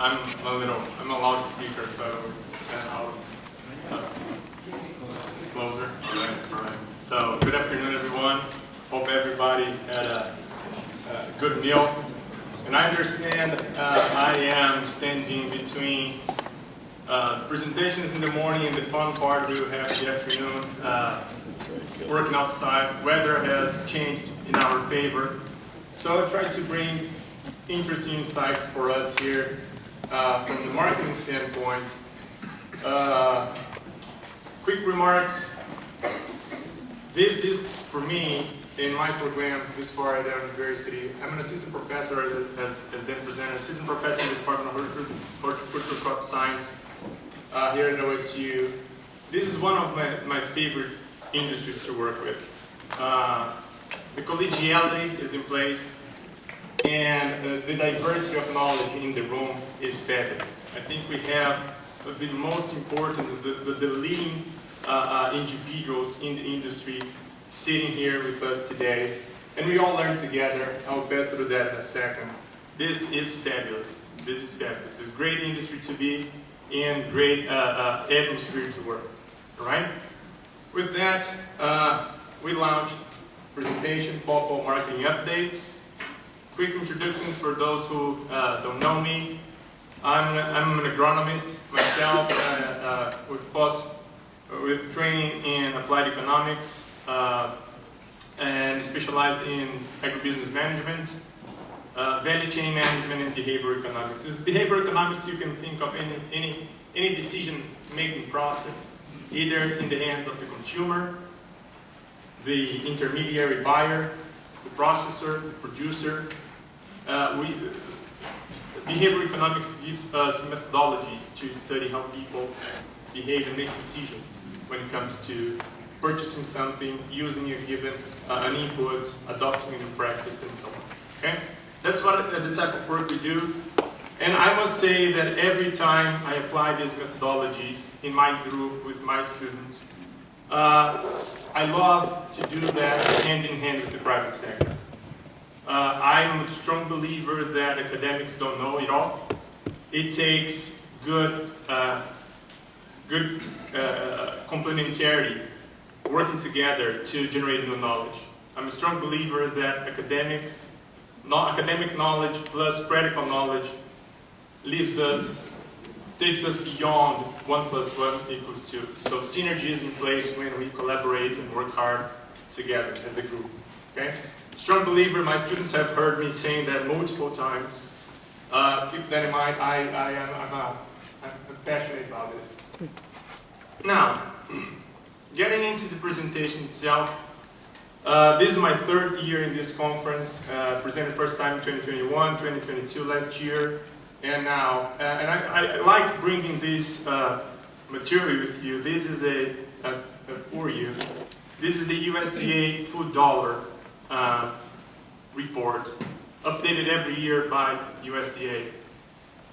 I'm a loudspeaker, so I will stand out closer. All right. So, good afternoon, everyone. Hope everybody had a good meal. And I understand I am standing between presentations in the morning and the fun part we will have in the afternoon, working outside. Weather has changed in our favor. So I'll try to bring interesting insights for us here from the marketing standpoint. Quick remarks. This is, for me, in my program this far at the university. I'm an assistant professor, as Dan presented, assistant professor in the Department of Horticultural Crop Science here at OSU. This is one of my favorite industries to work with. The collegiality is in place, and the diversity of knowledge in the room is fabulous. I think we have the most important, the leading individuals in the industry sitting here with us today, and we all learn together. I'll pass through that in a second. This is fabulous. This is fabulous. It's a great industry to be in, great atmosphere to work. All right? With that, we launched presentation, Pawpaw marketing updates. Quick introductions for those who don't know me. I'm an agronomist myself, with training in applied economics, and specialized in agribusiness management, value chain management, and behavioral economics. As behavioral economics, you can think of any decision-making process, either in the hands of the consumer, the intermediary buyer, the processor, the producer. Behavioral economics gives us methodologies to study how people behave and make decisions when it comes to purchasing something, using a given an input, adopting a new practice, and so on. Okay, that's what the type of work we do. And I must say that every time I apply these methodologies in my group with my students, I love to do that hand in hand with the private sector. I'm a strong believer that academics don't know it all. It takes good complementarity, working together to generate new knowledge. I'm a strong believer that academic knowledge plus practical knowledge takes us beyond 1 + 1 = 2. So synergy is in place when we collaborate and work hard together as a group. Okay? Strong believer. My students have heard me saying that multiple times. Keep that in mind. I'm passionate about this. Now, getting into the presentation itself, this is my 3rd year in this conference. Presented first time in 2021, 2022 last year, and now. And I like bringing this material with you. This is for you. This is the USDA food dollar report, updated every year by USDA.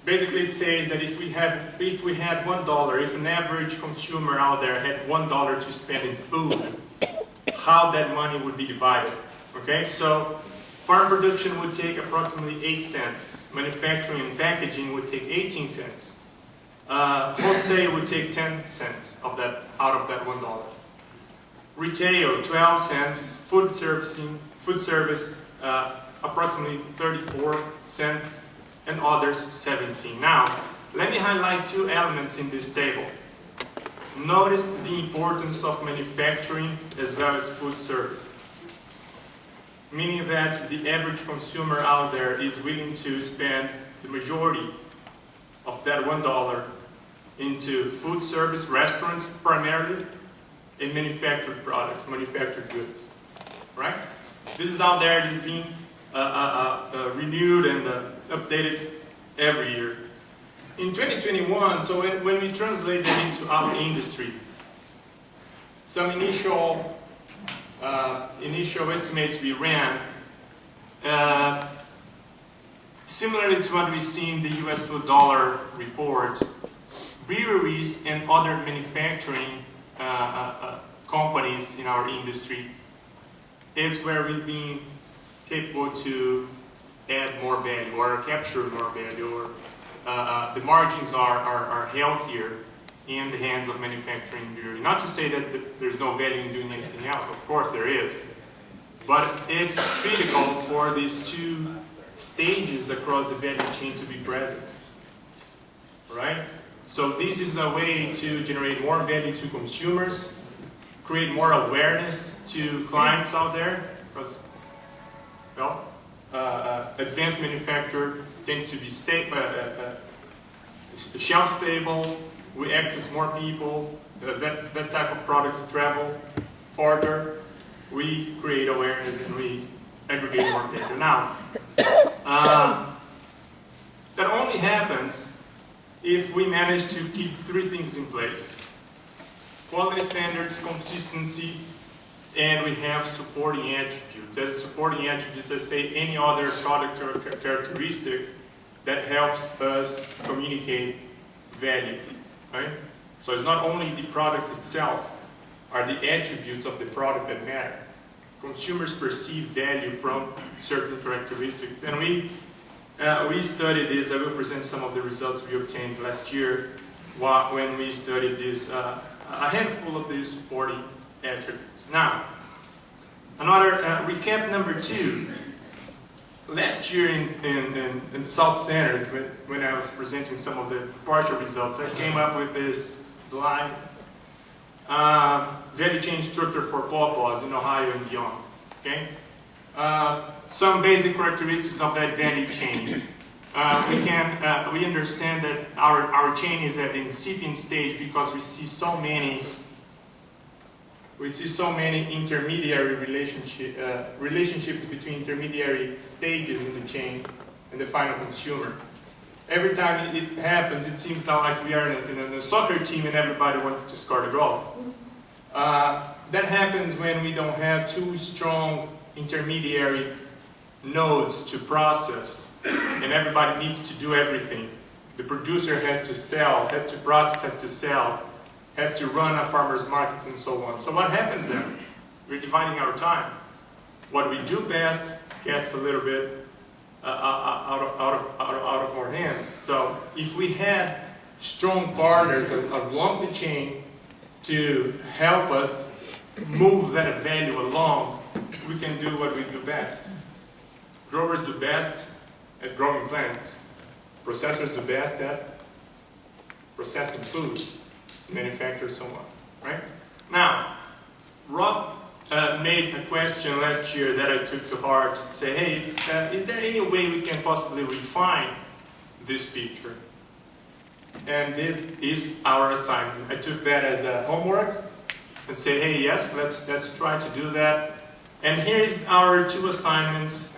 Basically, it says that if we had $1, if an average consumer out there had $1 to spend in food, how that money would be divided. Okay, so farm production would take approximately 8 cents. Manufacturing and packaging would take 18 cents. Wholesale would take 10 cents out of that $1. Retail, 12 cents. Food service, approximately 34 cents. And others 17. Now, let me highlight 2 elements in this table. Notice the importance of manufacturing as well as food service. Meaning that the average consumer out there is willing to spend the majority of that $1 into food service, restaurants primarily, and manufactured products, manufactured goods. Right? This is out there, it is being renewed and updated every year. In 2021, so when we translate it into our industry, some initial estimates we ran, similarly to what we see in the US food dollar report, breweries and other manufacturing companies in our industry is where we've been capable to add more value or capture more value or the margins are healthier in the hands of manufacturing brewery. Not to say that there's no value in doing anything else, of course there is. But it's critical for these two stages across the value chain to be present. Right? So this is a way to generate more value to consumers, create more awareness to clients out there, because, well, advanced manufacture tends to be shelf stable, we access more people, that type of products travel farther, we create awareness and we aggregate more data. Now, that only happens if we manage to keep three things in place: quality standards, consistency, and we have supporting attributes. As supporting attributes, I say any other product or characteristic that helps us communicate value. Right? So it's not only the product itself, are the attributes of the product that matter. Consumers perceive value from certain characteristics, and we studied this. I will present some of the results we obtained last year when we studied this, a handful of these supporting attributes. Now, another recap number 2. Last year in South Centers, when I was presenting some of the partial results, I came up with this slide. Value chain structure for pawpaws in Ohio and beyond. Okay? Some basic characteristics of that value chain. We understand that our chain is at the incipient stage because we see so many intermediary relationships between intermediary stages in the chain and the final consumer. Every time it happens, it seems now like we are in a soccer team and everybody wants to score the goal. That happens when we don't have two strong intermediary nodes to process, and everybody needs to do everything. The producer has to sell, has to process, has to sell, has to run a farmer's market, and so on. So what happens then? We're dividing our time. What we do best gets a little bit out of our hands. So if we had strong partners along the chain to help us move that value along, we can do what we do best. Growers do best at growing plants. Processors do best at processing food. Manufacturers, so on. Right? Now, Rob made a question last year that I took to heart. Say, hey, is there any way we can possibly refine this picture? And this is our assignment. I took that as a homework and said, hey, yes, let's try to do that. And here's our 2 assignments.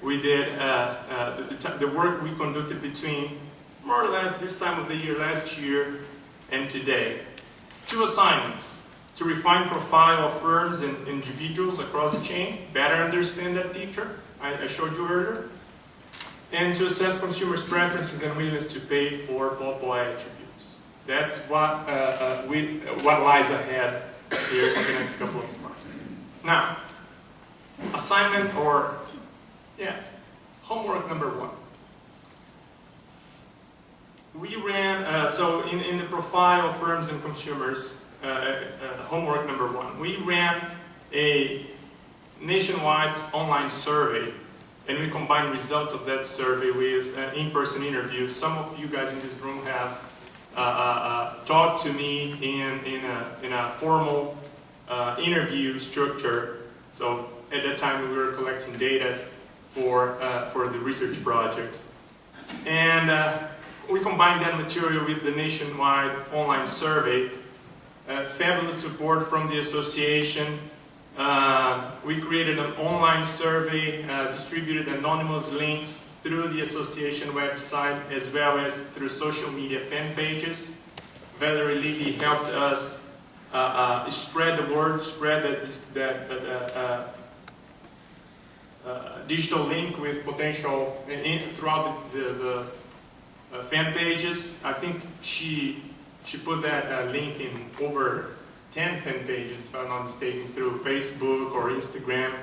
We did the work we conducted between more or less this time of the year last year and today. 2 assignments: to refine profile of firms and individuals across the chain, better understand that picture I showed you earlier, and to assess consumers' preferences and willingness to pay for pawpaw attributes. That's what lies ahead here in the next couple of slides. Now, assignment homework number 1. We ran, so in the profile of firms and consumers, homework number 1, we ran a nationwide online survey, and we combined results of that survey with in-person interviews. Some of you guys in this room have talked to me in a formal interview structure. So at that time we were collecting data for the research project. And we combined that material with the nationwide online survey. Fabulous support from the association. We created an online survey, distributed anonymous links through the association website as well as through social media fan pages. Valerie Levy helped us spread the word, spread that digital link with potential throughout the fan pages. I think she put that link in over 10 fan pages, if I'm not mistaken, through Facebook or Instagram.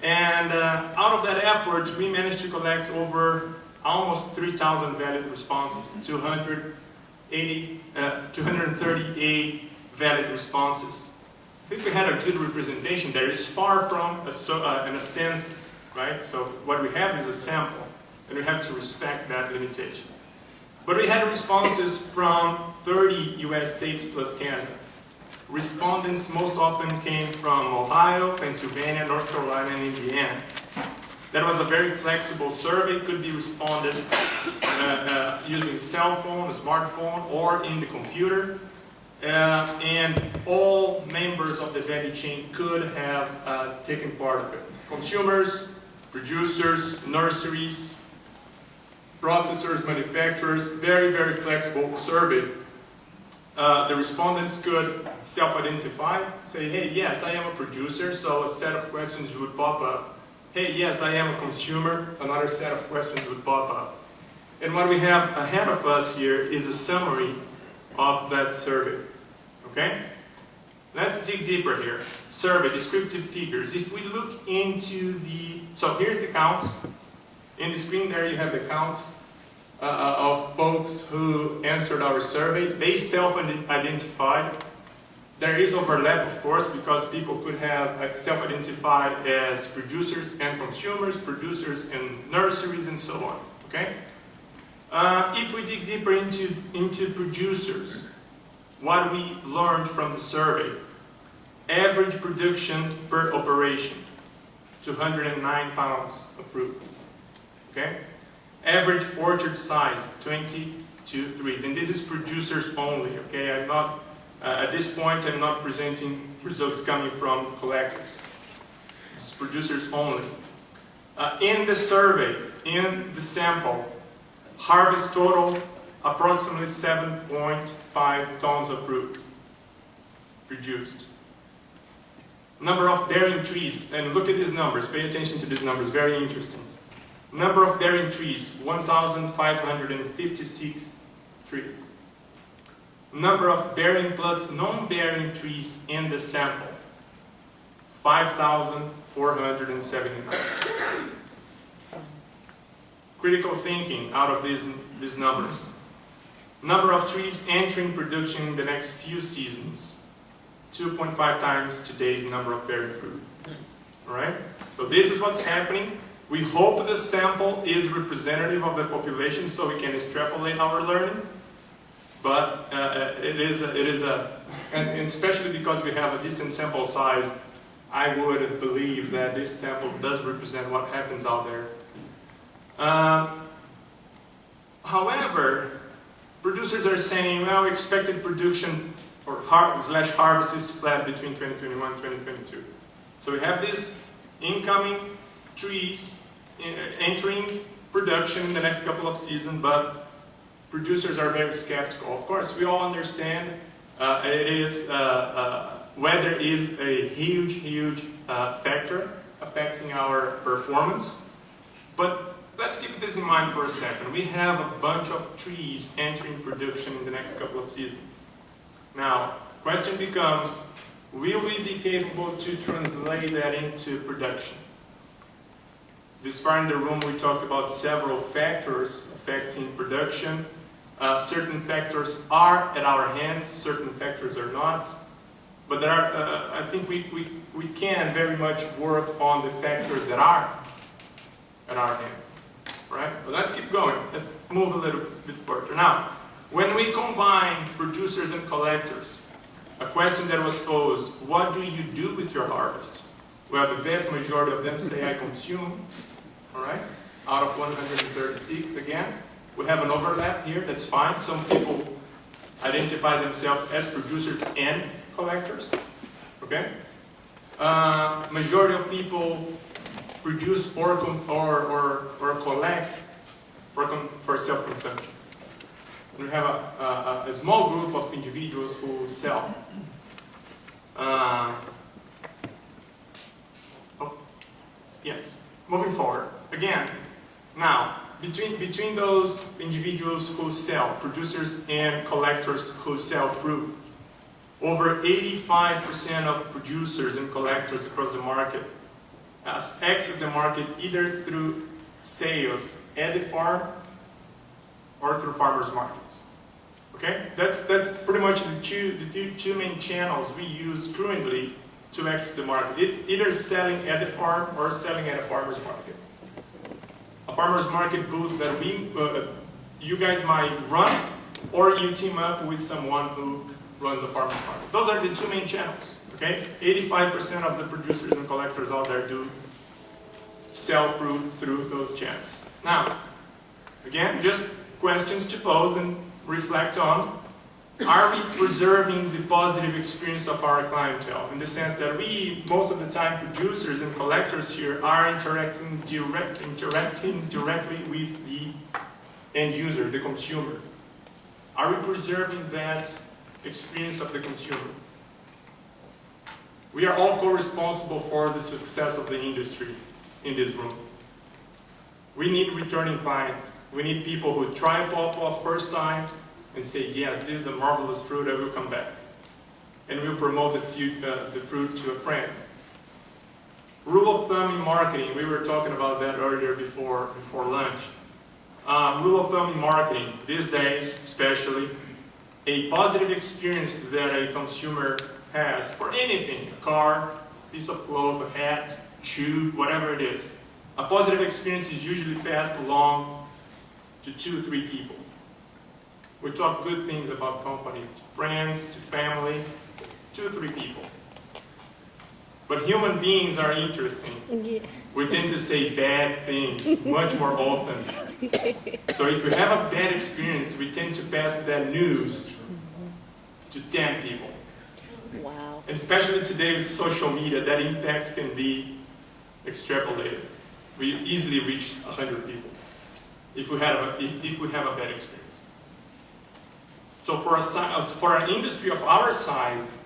And out of that effort, we managed to collect over almost 3,000 valid responses, 238 valid responses. I think we had a good representation there. It's far from a census, right? So what we have is a sample, and we have to respect that limitation. But we had responses from 30 US states plus Canada. Respondents most often came from Ohio, Pennsylvania, North Carolina, and Indiana. That was a very flexible survey. It could be responded using a cell phone, a smartphone, or in the computer. And all members of the value chain could have taken part of it. Consumers, producers, nurseries, processors, manufacturers, very, very flexible survey. The respondents could self-identify, say, hey, yes, I am a producer, so a set of questions would pop up. Hey, yes, I am a consumer, another set of questions would pop up. And what we have ahead of us here is a summary of that survey. Okay? Let's dig deeper here. Survey, descriptive figures. If we look into so here's the counts. In the screen there you have the counts of folks who answered our survey. They self-identified. There is overlap, of course, because people could have self-identified as producers and consumers, producers and nurseries, and so on. Okay? If we dig deeper into producers, what we learned from the survey: average production per operation, 209 pounds of fruit. Okay? Average orchard size, 22 trees. And this is producers only. Okay? I'm not, at this point, I'm not presenting results coming from collectors. This is producers only. In the survey, in the sample, harvest total, approximately 7.5 tons of fruit produced. Number of bearing trees, and look at these numbers, pay attention to these numbers, very interesting. Number of bearing trees, 1,556 trees. Number of bearing plus non-bearing trees in the sample, 5,479. Critical thinking out of these numbers. Number of trees entering production in the next few seasons, 2.5 times today's number of bearing fruit. Alright? So this is what's happening. We hope the sample is representative of the population so we can extrapolate our learning. But and especially because we have a decent sample size, I would believe that this sample does represent what happens out there. However, producers are saying, well, expected production or harvest is flat between 2021 and 2022. So we have these incoming trees entering production in the next couple of seasons, but producers are very skeptical. Of course, we all understand weather is a huge factor affecting our performance, but let's keep this in mind for a second. We have a bunch of trees entering production in the next couple of seasons. Now, question becomes, will we be capable to translate that into production? This far in the room we talked about several factors affecting production. Certain factors are at our hands, certain factors are not. But there are, I think we can very much work on the factors that are at our hands. Right? Well, let's keep going. Let's move a little bit further. Now, when we combine producers and collectors, a question that was posed, what do you do with your harvest? Well, the vast majority of them say I consume. Alright? Out of 136, again, we have an overlap here, that's fine. Some people identify themselves as producers and collectors. Okay? Majority of people produce or collect for self-consumption. We have a small group of individuals who sell. Yes, moving forward. Again, now, between those individuals who sell, producers and collectors who sell fruit, over 85% of producers and collectors across the market access the market either through sales at the farm or through farmers markets. Okay, that's pretty much the two main channels we use currently to access the market. Either selling at the farm or selling at a farmer's market. A farmer's market booth that you guys might run, or you team up with someone who runs a farmer's market. Those are the two main channels. Okay, 85% of the producers and collectors out there do sell fruit through those channels. Now, again, just questions to pose and reflect on. Are we preserving the positive experience of our clientele? In the sense that we, most of the time, producers and collectors here are interacting directly with the end user, the consumer. Are we preserving that experience of the consumer? We are all co-responsible for the success of the industry in this room. We need returning clients. We need people who try pawpaw first time and say, yes, this is a marvelous fruit, I will come back. And we'll promote the fruit to a friend. Rule of thumb in marketing, we were talking about that earlier before lunch. Rule of thumb in marketing, these days especially, a positive experience that a consumer has for anything, a car, piece of cloth, a hat, shoe, whatever it is. A positive experience is usually passed along to 2 or 3 people. We talk good things about companies to friends, to family, 2 or 3 people. But human beings are interesting. Yeah. We tend to say bad things much more often. So if we have a bad experience, we tend to pass that news to 10 people. Wow. And especially today with social media, that impact can be extrapolated. We easily reach 100 people if we have a bad experience. So for an industry of our size,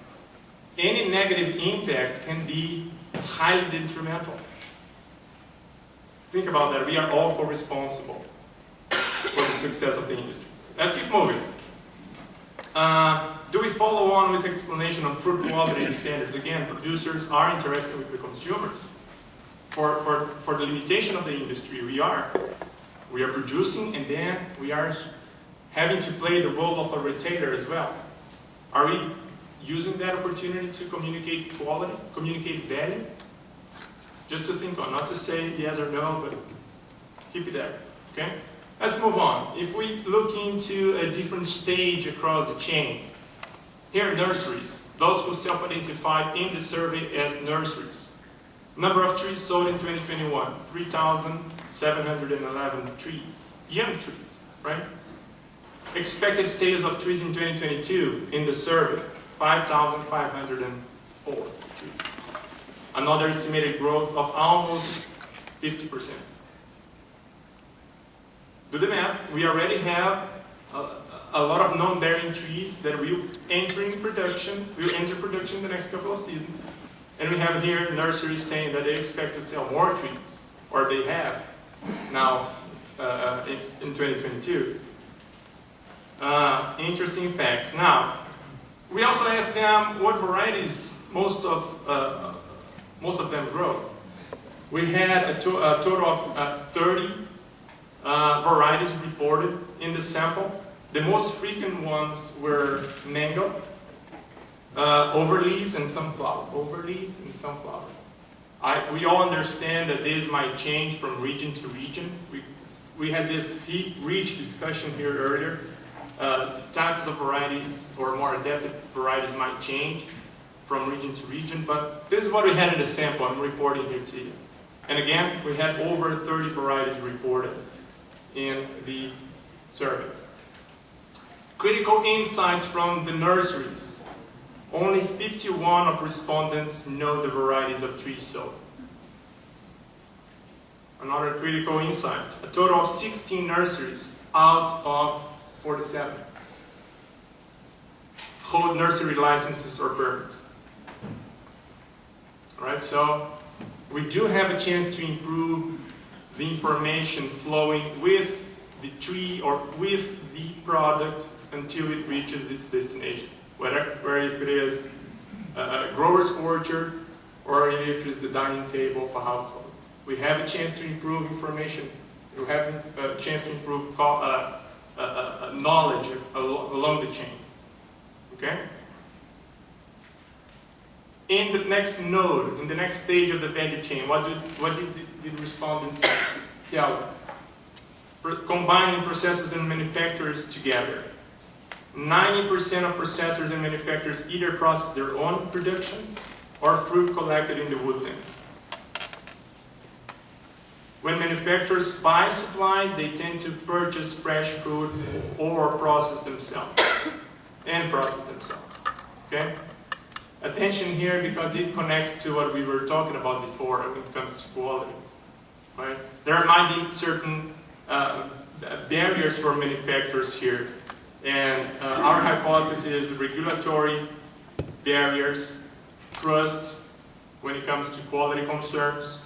any negative impact can be highly detrimental. Think about that. We are all co-responsible for the success of the industry. Let's keep moving. Do we follow on with explanation on fruit quality and standards? Again, producers are interacting with the consumers. For the limitation of the industry, we are producing, and then we are having to play the role of a retailer as well. Are we using that opportunity to communicate quality, communicate value? Just to think on, not to say yes or no, but keep it there, okay? Let's move on. If we look into a different stage across the chain, here nurseries, those who self-identify in the survey as nurseries. Number of trees sold in 2021, 3,711 trees, young trees, right? Expected sales of trees in 2022 in the survey, 5,504 trees. Another estimated growth of almost 50%. Do the math. We already have a lot of non-bearing trees that will enter production in the next couple of seasons. And we have here nurseries saying that they expect to sell more trees, or they have now in 2022. Interesting facts. Now, we also asked them what varieties most of them grow. We had a total of 30 varieties reported in the sample. The most frequent ones were mango, overleaves, and sunflower. Overleaves and sunflower. We all understand that this might change from region to region. We had this rich discussion here earlier. Types of varieties or more adapted varieties might change from region to region, but this is what we had in the sample I'm reporting here to you. And again, we had over 30 varieties reported in the survey. Critical insights from the nurseries. Only 51 of respondents know the varieties of trees sold. Another critical insight. A total of 16 nurseries out of 47 hold nursery licenses or permits. Alright, so we do have a chance to improve the information flowing with the tree or with the product until it reaches its destination. Whether if it is a grower's orchard or if it is the dining table of a household. We have a chance to improve information You have a chance to improve knowledge along the chain. Okay? In the next node, in the next stage of the value chain, what did the respondents tell us? Combining processors and manufacturers together. 90% of processors and manufacturers either process their own production or fruit collected in the woodlands. When manufacturers buy supplies, they tend to purchase fresh fruit or process themselves. Okay? Attention here because it connects to what we were talking about before when it comes to quality. Right? There might be certain barriers for manufacturers here. And our hypothesis is regulatory barriers, trust when it comes to quality concerns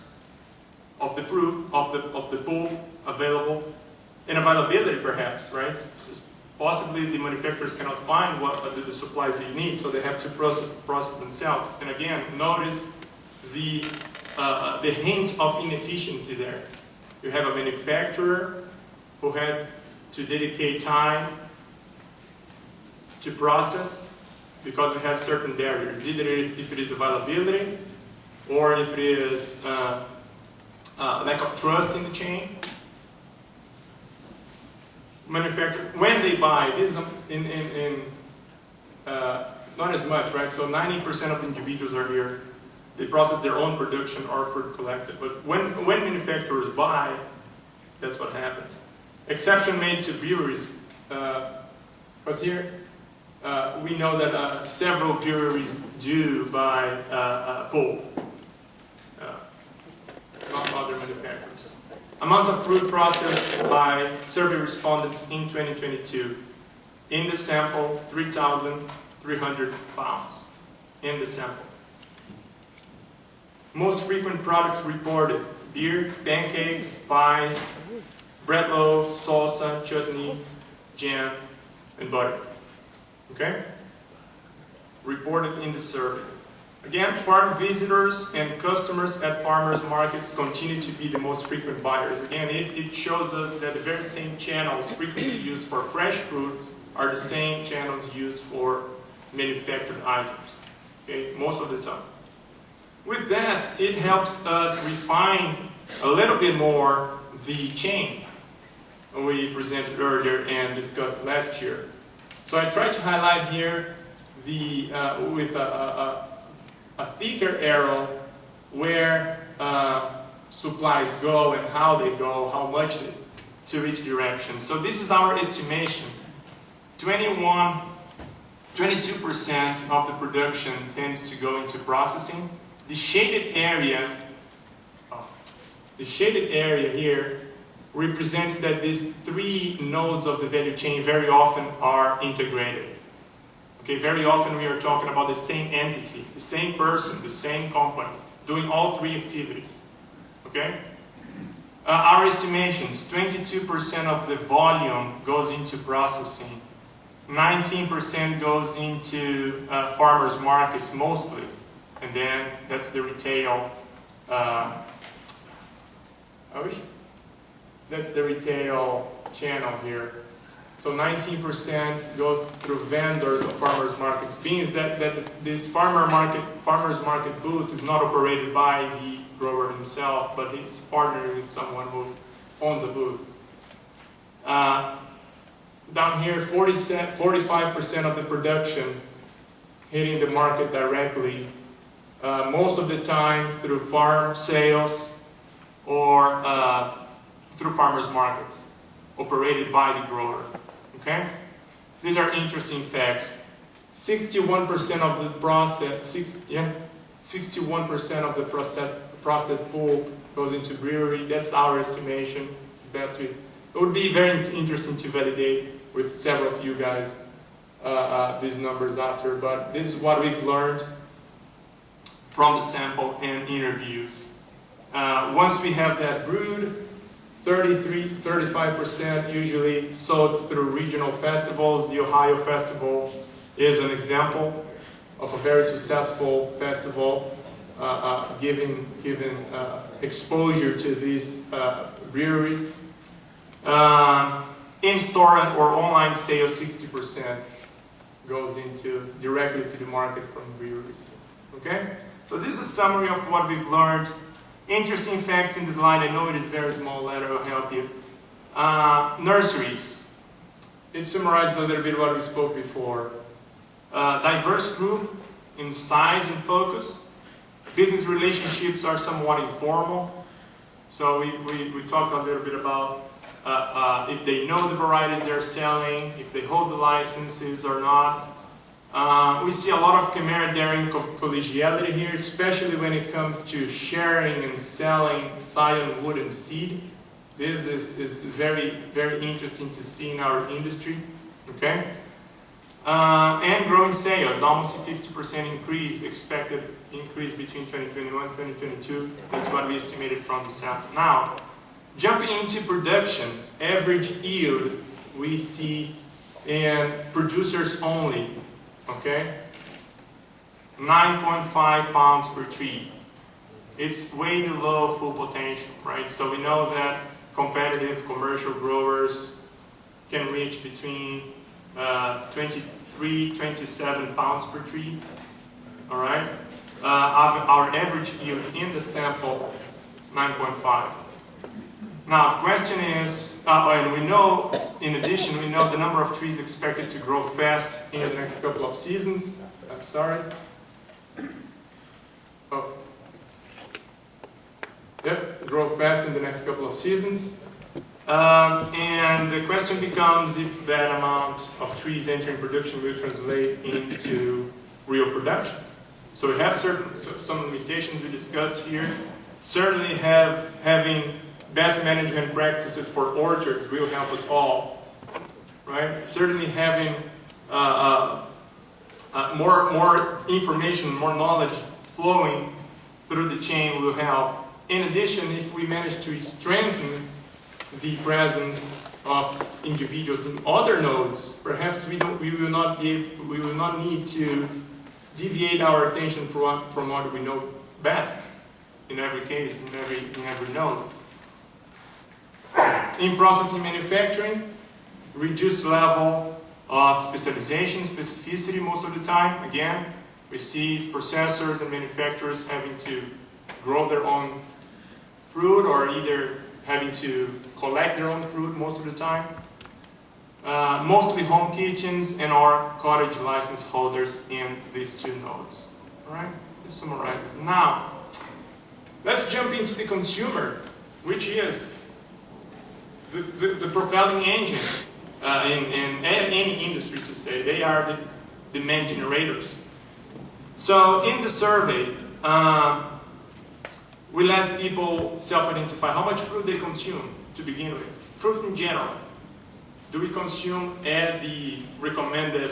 of the fruit, of the pulp available, and availability perhaps, right? Possibly the manufacturers cannot find the supplies they need, so they have to process themselves. And again, notice the hint of inefficiency there. You have a manufacturer who has to dedicate time to process because we have certain barriers. Either if it is availability or if it is lack of trust in the chain. Manufacturer, when they buy, this is not as much, right? So 90% of individuals are here. They process their own production or fruit collected. But when manufacturers buy, that's what happens. Exception made to breweries. But here, we know that several breweries do buy pulp, not other manufacturers. Amounts of fruit processed by survey respondents in 2022. In the sample, 3,300 pounds. In the sample. Most frequent products reported: beer, pancakes, pies, bread loaves, salsa, chutney, jam, and butter. Okay? Reported in the survey. Again, farm visitors and customers at farmers markets continue to be the most frequent buyers. Again, it shows us that the very same channels frequently used for fresh fruit are the same channels used for manufactured items. Okay? Most of the time. With that, it helps us refine a little bit more the chain we presented earlier and discussed last year. So I tried to highlight here the with a thicker arrow where supplies go and how they go, how much to each direction. So this is our estimation. 22% of the production tends to go into processing. The shaded area here represents that these three nodes of the value chain very often are integrated. Okay, very often we are talking about the same entity, the same person, the same company, doing all three activities. Okay? Our estimations, 22% of the volume goes into processing, 19% goes into farmers markets mostly, and then that's the retail. That's the retail channel here. So 19% goes through vendors of farmers markets. Means that this farmers market booth is not operated by the grower himself, but he's partnering with someone who owns a booth. Down here, 45% of the production hitting the market directly. Most of the time through farm sales or through farmers markets, operated by the grower. Okay? These are interesting facts. 61% of the processed pulp goes into brewery. That's our estimation. It's the best we. It would be very interesting to validate with several of you guys these numbers after, but this is what we've learned from the sample and interviews. Once we have that brewed, 35% usually sold through regional festivals. The Ohio Festival is an example of a very successful festival, giving exposure to these breweries. In-store or online sales, 60% goes into directly to the market from breweries. Okay? So this is a summary of what we've learned. Interesting facts in this line. I know it is very small letter, will help you. Nurseries. It summarizes a little bit what we spoke before. Diverse group in size and focus. Business relationships are somewhat informal. So we talked a little bit about if they know the varieties they're selling, if they hold the licenses or not. We see a lot of camaraderie and collegiality here, especially when it comes to sharing and selling scion, wood, and seed. This is very, very interesting to see in our industry. Okay? And growing sales, almost a 50% increase, expected increase between 2021 and 2022. That's what we estimated from the sample. Now, jumping into production, average yield we see in producers only, okay? 9.5 pounds per tree. It's way below full potential, right? So we know that competitive commercial growers can reach between 23, 27 pounds per tree, all right? Our average yield in the sample, 9.5. Now, the question is, and we know, in addition, we know the number of trees expected to grow fast in the next couple of seasons. I'm sorry. Oh. Yep, grow fast in the next couple of seasons. And the question becomes if that amount of trees entering production will translate into real production. So we have some limitations we discussed here. Certainly having best management practices for orchards will help us all, right? Certainly having more information, more knowledge flowing through the chain will help. In addition, if we manage to strengthen the presence of individuals in other nodes, perhaps we will not need to deviate our attention from what we know best in every case, in every node. In processing manufacturing, reduced level of specialization, specificity most of the time. Again, we see processors and manufacturers having to grow their own fruit or either having to collect their own fruit most of the time. Mostly home kitchens and or cottage license holders in these two nodes. All right, this summarizes. Now, let's jump into the consumer, which is the propelling engine in any industry, to say. They are the demand generators. So in the survey, we let people self-identify how much fruit they consume to begin with. Fruit in general. Do we consume at the recommended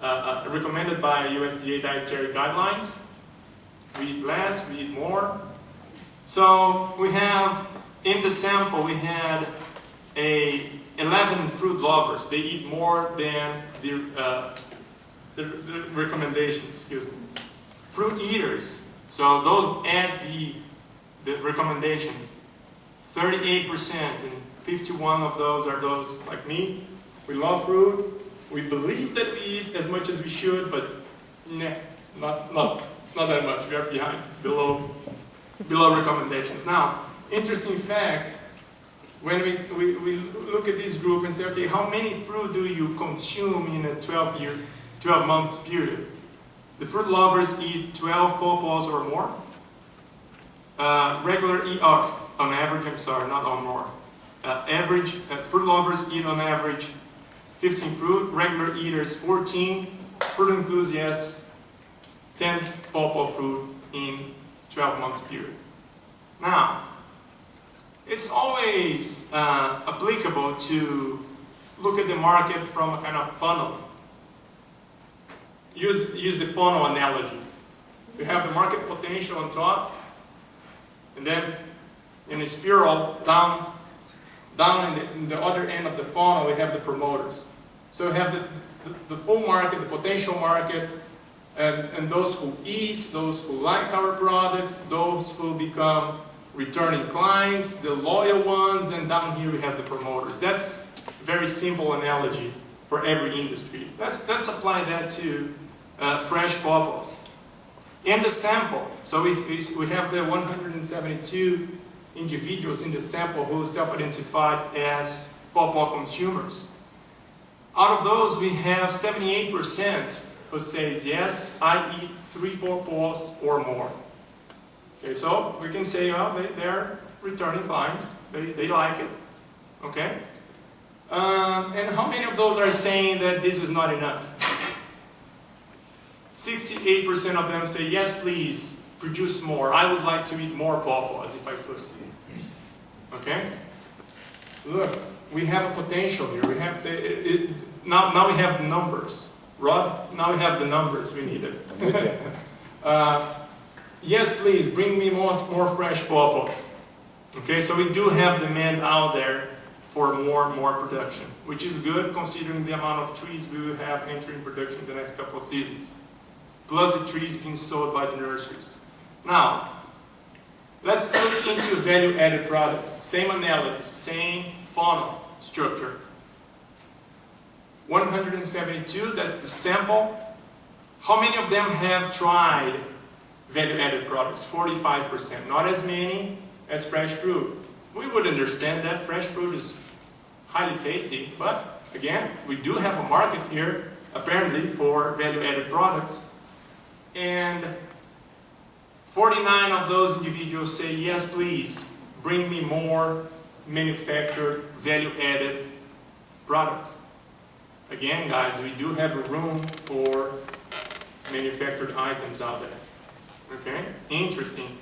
by USDA dietary guidelines? We eat less, we eat more. So we have, in the sample, we had 11 fruit lovers. They eat more than the recommendations, excuse me. Fruit eaters, so those at the recommendation, 38%, and 51 of those are those like me. We love fruit. We believe that we eat as much as we should, but nah, not that much. We are behind, below recommendations. Now, interesting fact, when we look at this group and say, okay, how many fruit do you consume in a 12 months period? The fruit lovers eat 12 pawpaws or more. On average, I'm sorry, not on more. Fruit lovers eat on average 15 fruit, regular eaters 14, fruit enthusiasts 10 pawpaw fruit in 12 months period. Now, it's always applicable to look at the market from a kind of funnel. Use the funnel analogy. We have the market potential on top, and then in a spiral down in the other end of the funnel, we have the promoters. So we have the full market, the potential market, and those who eat, those who like our products, those who become returning clients, the loyal ones, and down here we have the promoters. That's a very simple analogy for every industry. Let's apply that to fresh pawpaws. And the sample. So we have the 172 individuals in the sample who self-identified as pawpaw consumers. Out of those, we have 78% who says, yes, I eat 3 pawpaws or more. Okay, so we can say, well, they're returning clients. They like it. Okay? And how many of those are saying that this is not enough? 68% of them say, yes, please, produce more. I would like to eat more pawpaws if I could. Okay? Look, we have a potential here. We have now we have the numbers. Rod, now we have the numbers we needed. Yes, please, bring me more fresh pawpaws. Okay, so we do have demand out there for more production, which is good considering the amount of trees we will have entering production in the next couple of seasons, plus the trees being sold by the nurseries. Now, let's look into value-added products. Same analogy, same funnel structure. 172, that's the sample. How many of them have tried value-added products? 45%. Not as many as fresh fruit. We would understand that fresh fruit is highly tasty, but again, we do have a market here, apparently, for value-added products. And 49 of those individuals say, yes, please, bring me more manufactured, value-added products. Again, guys, we do have a room for manufactured items out there. Okay? Interesting.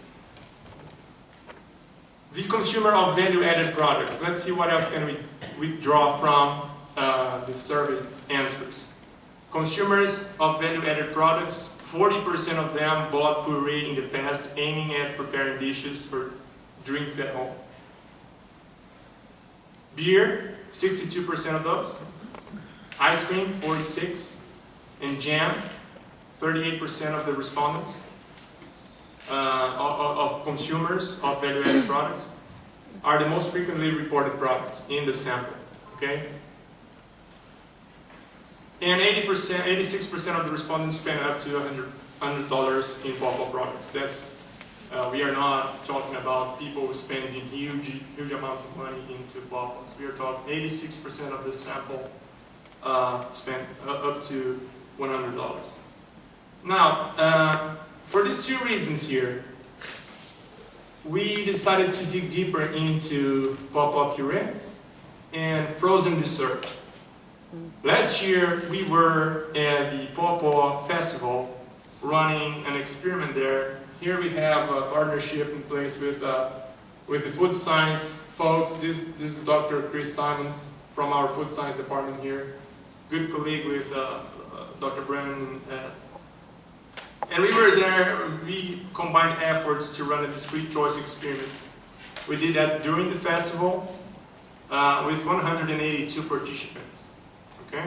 The consumer of value-added products. Let's see what else can we draw from the survey answers. Consumers of value-added products, 40% of them bought puree in the past, aiming at preparing dishes for drinks at home. Beer, 62% of those. Ice cream, 46%. And jam, 38% of the respondents of consumers of value-added products are the most frequently reported products in the sample. Okay? And 86% of the respondents spend up to $100 in pawpaw products. That's we are not talking about people who spend huge amounts of money into pawpaws. We are talking 86% of the sample spent up to $100. Now, for these two reasons here, we decided to dig deeper into pawpaw puree and frozen dessert. Last year, we were at the Pawpaw Festival running an experiment there. Here we have a partnership in place with the food science folks. This is Dr. Chris Simons from our food science department here. Good colleague with Dr. Brennan. And we were there, we combined efforts to run a discrete choice experiment. We did that during the festival with 182 participants. Okay?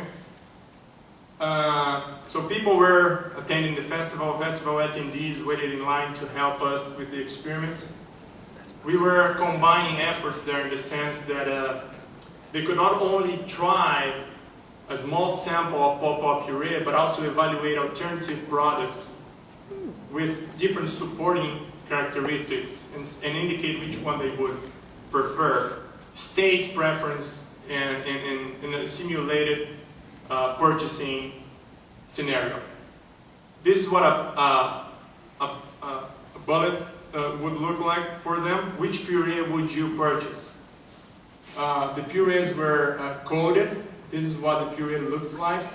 So people were attending the festival attendees waited in line to help us with the experiment. We were combining efforts there in the sense that they could not only try a small sample of pawpaw puree, but also evaluate alternative products with different supporting characteristics and indicate which one they would prefer. State preference and in a simulated purchasing scenario. This is what a bullet would look like for them. Which puree would you purchase? The purees were coded. This is what the puree looked like.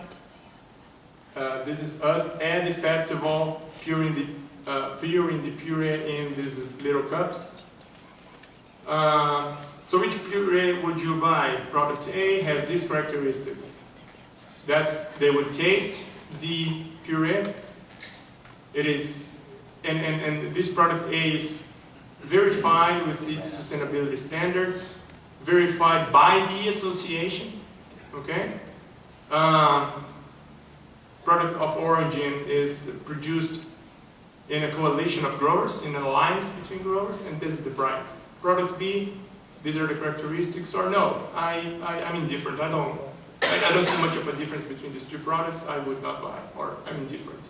This is us at the festival puring the puree in these little cups. So which puree would you buy? Product A has these characteristics. They would taste the puree. It is, and this product A is verified with its sustainability standards, verified by the association. Okay. Product of origin is produced in a coalition of growers, in an alliance between growers, and this is the price. Product B, these are the characteristics, or no, I'm indifferent. I don't see much of a difference between these two products. I would not buy, or I'm indifferent.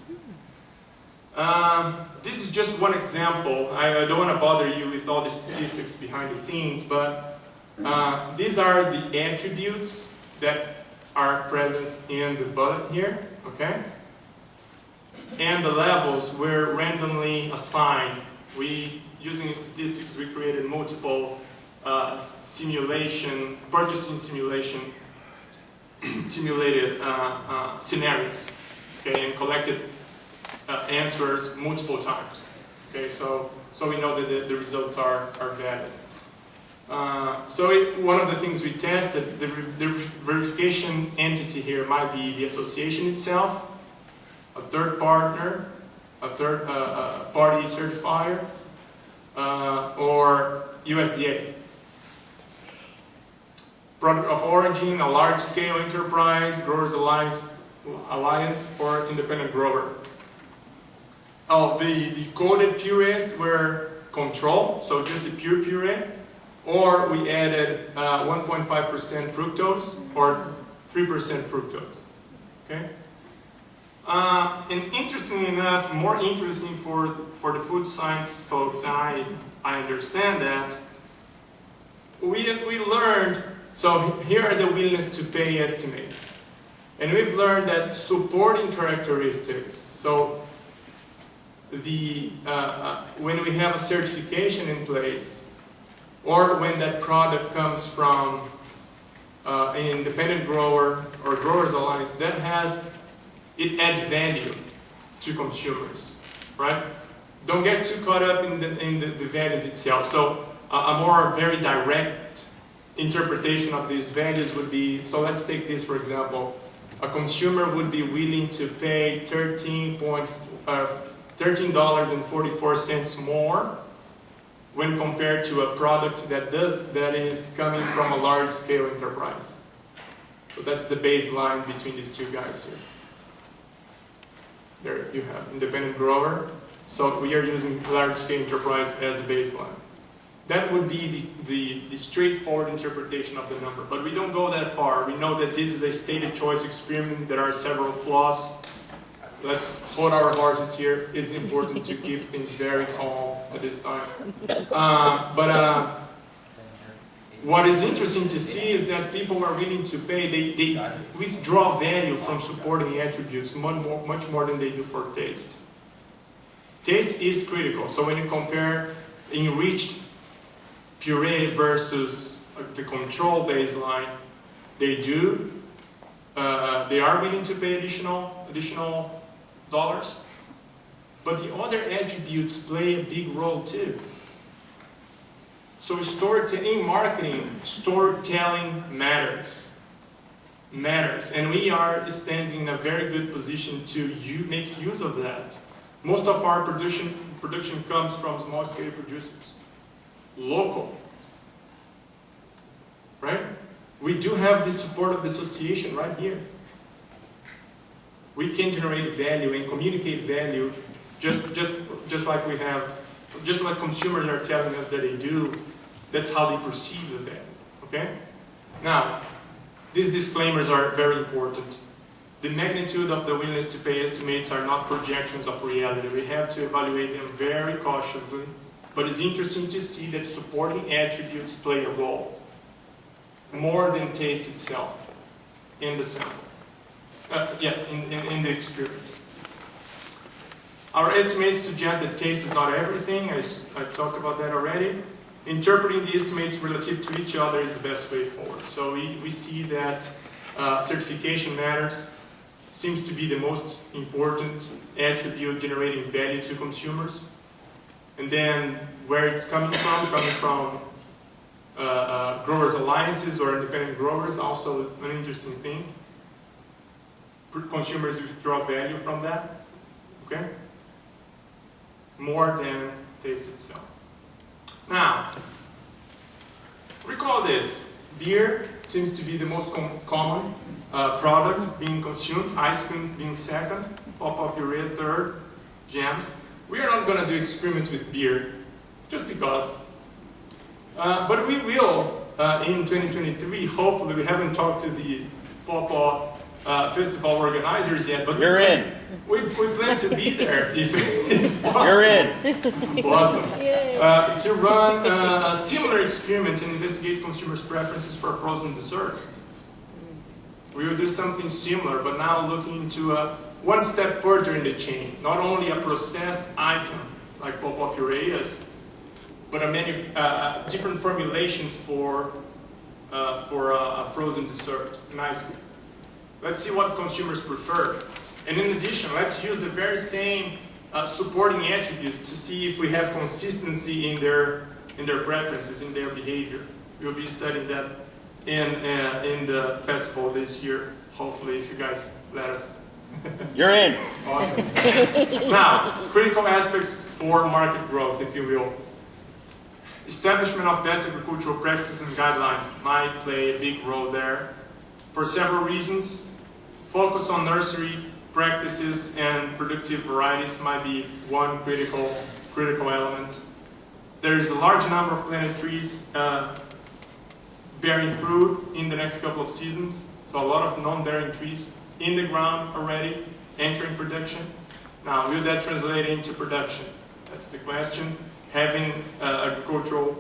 This is just one example. I don't want to bother you with all the statistics behind the scenes, but these are the attributes that are present in the bullet here, okay? And the levels were randomly assigned. Using statistics, we created multiple purchasing simulated scenarios, okay, and collected answers multiple times. Okay, so we know that the results are valid. One of the things we tested, the verification entity here might be the association itself, a third partner, a third party certifier, or USDA. Product of origin, a large-scale enterprise, growers alliance, or independent grower. Oh, the coded purees were control, so just the pure puree, or we added 1.5% fructose or 3% fructose. Okay. And interestingly enough, more interesting for the food science folks, and I understand that, we learned. So here are the willingness to pay estimates, and we've learned that supporting characteristics. So when we have a certification in place, or when that product comes from an independent grower or growers alliance, it adds value to consumers, right? Don't get too caught up in the values itself. So a more very direct interpretation of these values would be, so let's take this for example, a consumer would be willing to pay $13.44 more when compared to a product that is coming from a large-scale enterprise. So that's the baseline between these two guys here. There you have independent grower. So we are using large-scale enterprise as the baseline. That would be the straightforward interpretation of the number. But we don't go that far. We know that this is a stated choice experiment. There are several flaws. Let's hold our horses here. It's important to keep things very calm at this time. What is interesting to see is that people are willing to pay. They withdraw value from supporting attributes much more than they do for taste. Taste is critical. So when you compare enriched puree versus the control baseline, they are willing to pay additional dollars, but the other attributes play a big role too. So in marketing, storytelling matters, and we are standing in a very good position to make use of that. Most of our production comes from small-scale producers, local, right? We do have the support of the association right here. We can generate value and communicate value just like we have, just like consumers are telling us that they do. That's how they perceive the value, okay? Now, these disclaimers are very important. The magnitude of the willingness to pay estimates are not projections of reality. We have to evaluate them very cautiously, but it's interesting to see that supporting attributes play a role, more than taste itself in the sample. Yes, in the experiment. Our estimates suggest that taste is not everything. I talked about that already. Interpreting the estimates relative to each other is the best way forward. So we see that certification matters, seems to be the most important attribute generating value to consumers. And then where it's coming from growers alliances or independent growers, also an interesting thing. Consumers withdraw value from that, okay? More than taste itself. Now, recall this. Beer seems to be the most common product being consumed, ice cream being second, pawpaw puree third, jams. We are not going to do experiments with beer, just because. But we will, in 2023, hopefully. We haven't talked to the Pawpaw Festival organizers yet, but You're in. We plan to be there if possible. You're in. Awesome. To run a similar experiment and investigate consumers' preferences for frozen dessert. We will do something similar, but now looking into one step further in the chain. Not only a processed item like pawpaw purees, but different formulations for a frozen dessert, an ice cream. Let's see what consumers prefer. And in addition, let's use the very same supporting attributes to see if we have consistency in their preferences, in their behavior. We'll be studying that in the festival this year, hopefully, if you guys let us. You're in. Awesome. Now, critical aspects for market growth, if you will. Establishment of best agricultural practices and guidelines might play a big role there for several reasons. Focus on nursery practices and productive varieties might be one critical element. There is a large number of planted trees bearing fruit in the next couple of seasons, so a lot of non-bearing trees in the ground already, entering production. Now, will that translate into production? That's the question. Having agricultural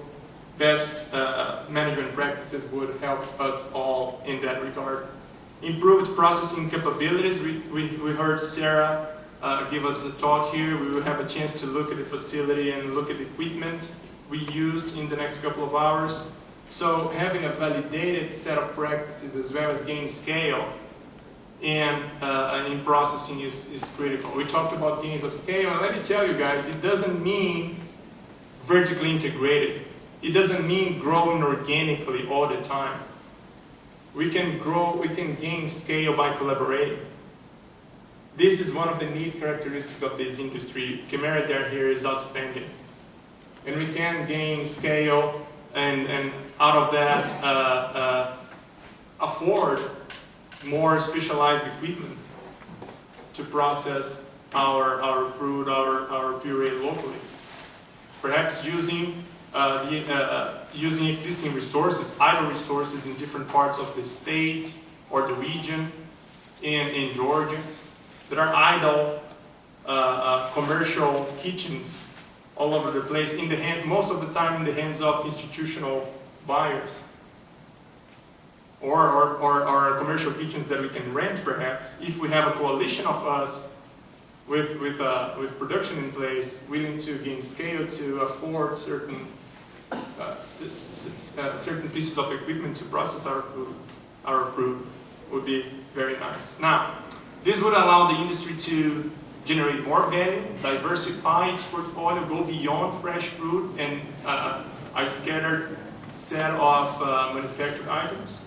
best management practices would help us all in that regard. Improved processing capabilities. We heard Sarah give us a talk here. We will have a chance to look at the facility and look at the equipment we used in the next couple of hours. So having a validated set of practices as well as gain scale and in processing is critical. We talked about gains of scale, and let me tell you guys, it doesn't mean vertically integrated. It doesn't mean growing organically all the time. We can gain scale by collaborating. This is one of the neat characteristics of this industry. Camaraderie here is outstanding. And we can gain scale and out of that afford more specialized equipment to process our fruit, our puree locally. Perhaps using using existing resources, idle resources in different parts of the state or the region in Georgia. There are idle commercial kitchens all over the place, most of the time in the hands of institutional buyers. Or commercial kitchens that we can rent, perhaps, if we have a coalition of us with production in place, willing to gain scale to afford certain pieces of equipment to process our fruit would be very nice. Now, this would allow the industry to generate more value, diversify its portfolio, go beyond fresh fruit and a scattered set of manufactured items.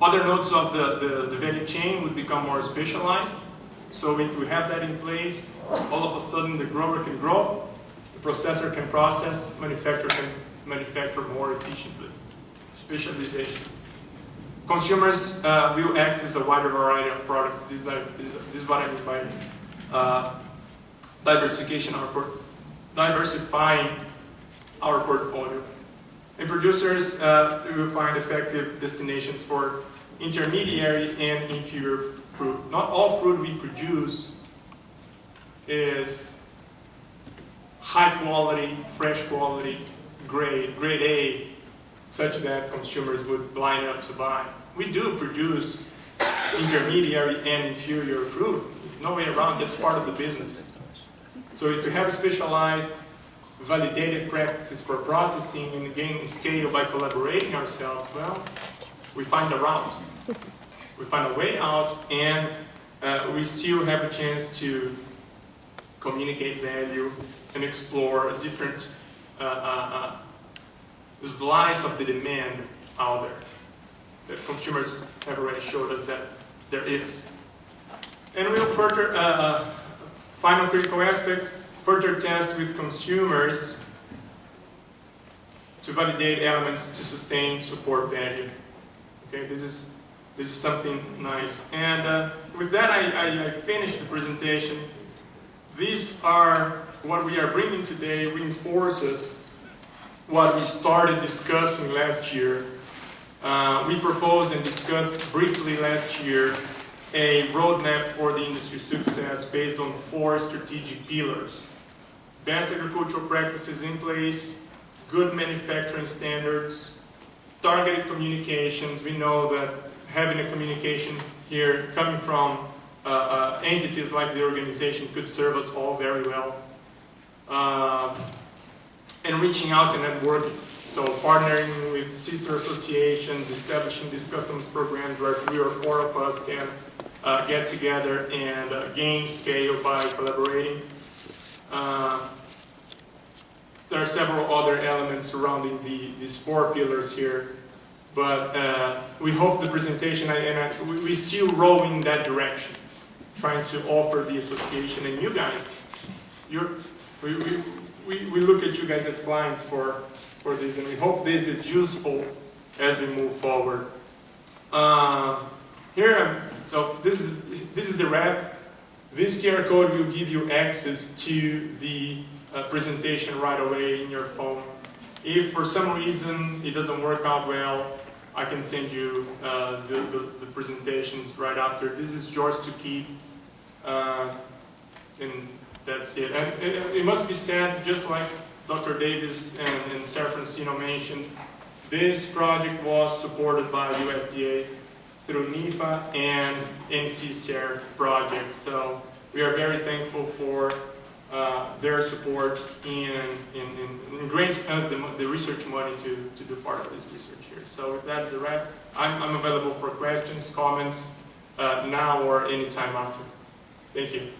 Other nodes of the value chain would become more specialized. So if we have that in place, all of a sudden the grower can grow, the processor can process, manufacturer can manufacture more efficiently. Specialization. Consumers will access a wider variety of products. This is what I mean by diversifying our portfolio. And producers will find effective destinations for intermediary and inferior fruit. Not all fruit we produce is high quality, fresh quality, grade A, such that consumers would line up to buy. We do produce intermediary and inferior fruit. There's no way around, that's part of the business. So if we have specialized, validated practices for processing and gaining scale by collaborating ourselves, well, we find a route. We find a way out, and we still have a chance to communicate value and explore a different slice of the demand out there that consumers have already showed us that there is. And we'll further, final critical aspect, further test with consumers to validate elements to sustain support value. Okay, this is something nice. And with that, I finished the presentation. these are, what we are bringing today reinforces what we started discussing last year. We proposed and discussed briefly last year a roadmap for the industry success based on 4 strategic pillars. Best agricultural practices in place, good manufacturing standards, targeted communications. We know that having a communication here coming from entities like the organization could serve us all very well. And reaching out and networking. So partnering with sister associations, establishing these customs programs where 3 or 4 of us can get together and gain scale by collaborating. There are several other elements surrounding these 4 pillars here, but we hope the presentation, we still roll in that direction, trying to offer the association and you guys. We look at you guys as clients for this, and we hope this is useful as we move forward. So this is the wrap. This QR code will give you access to the presentation right away in your phone. If for some reason it doesn't work out well, I can send you the presentations right after. This is yours to keep, and that's it. And it must be said, just like Dr. Davis and Sarah Francino mentioned, this project was supported by USDA through NIFA and NCCR projects. So we are very thankful for their support in granting us the research money to do part of this research here. So that's a wrap. I'm available for questions, comments, now or anytime after. Thank you.